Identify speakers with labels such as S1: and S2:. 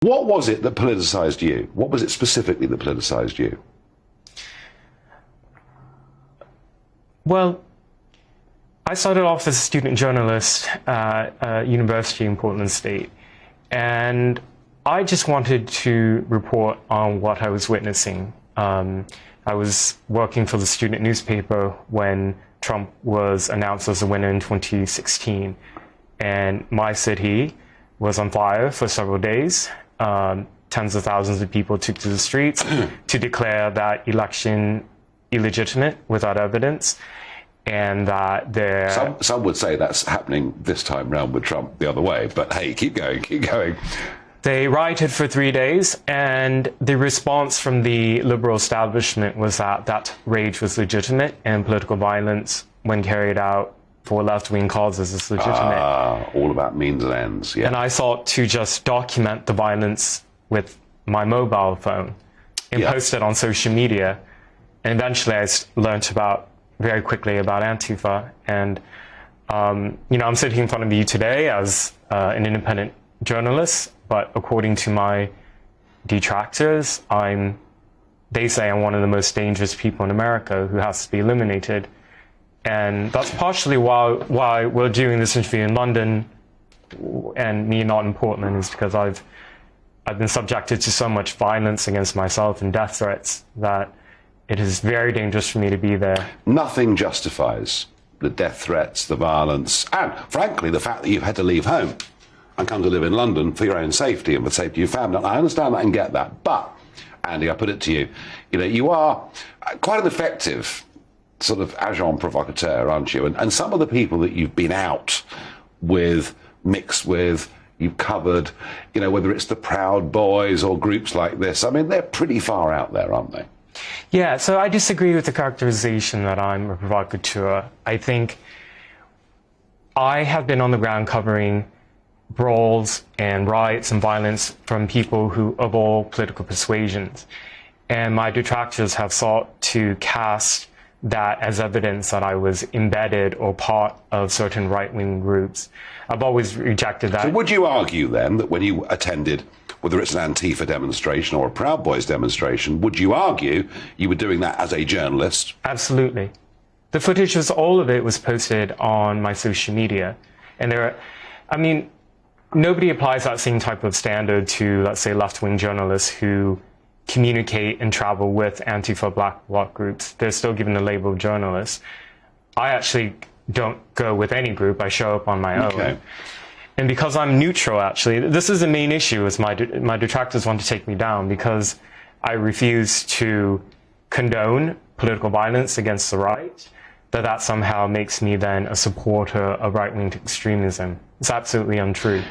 S1: What was it that politicised you? What was it specifically that politicised you?
S2: Well, I started off as a student journalist at a university in Portland State, and I just wanted to report on what I was witnessing. I was working for the student newspaper when Trump was announced as a winner in 2016, and my city was on fire for several days. Tens of thousands of people took to the streets to declare that election illegitimate without evidence, and that there...
S1: Some would say that's happening this time round with Trump the other way, but hey, keep going, keep going.
S2: They rioted for 3 days, and the response from the liberal establishment was that that rage was legitimate, and political violence, when carried out for left-wing causes, is legitimate.
S1: All about means and ends, yeah.
S2: And I sought to just document the violence with my mobile phone and post it on social media. And eventually I learned very quickly about Antifa. And, I'm sitting in front of you today as an independent journalist, but according to my detractors, they say I'm one of the most dangerous people in America who has to be eliminated. And that's partially why we're doing this interview in London and me not in Portland, is because I've been subjected to so much violence against myself and death threats that it is very dangerous for me to be there. Nothing
S1: justifies the death threats, the violence, and frankly the fact that you've had to leave home and come to live in London for your own safety and for the safety of your family. I understand that and get that, but Andy, I put it to you, you are quite an effective sort of agent provocateur, aren't you? And some of the people that you've been out with, mixed with, you've covered, whether it's the Proud Boys or groups like this, I mean, they're pretty far out there, aren't they?
S2: Yeah, so I disagree with the characterization that I'm a provocateur. I think I have been on the ground covering brawls and riots and violence from people of all political persuasions. And my detractors have sought to cast that as evidence that I was embedded or part of certain right-wing groups. I've always rejected that.
S1: So would you argue then that when you attended, whether it's an Antifa demonstration or a Proud Boys demonstration, would you argue you were doing that as a journalist?
S2: Absolutely. The footage all of it was posted on my social media. And nobody applies that same type of standard to, let's say, left-wing journalists who communicate and travel with Antifa Black Bloc groups. They're still given the label of journalists. I actually don't go with any group. I show up on my own. And because I'm neutral, actually, this is the main issue, is my detractors want to take me down because I refuse to condone political violence against the right, that somehow makes me then a supporter of right-wing extremism. It's absolutely untrue.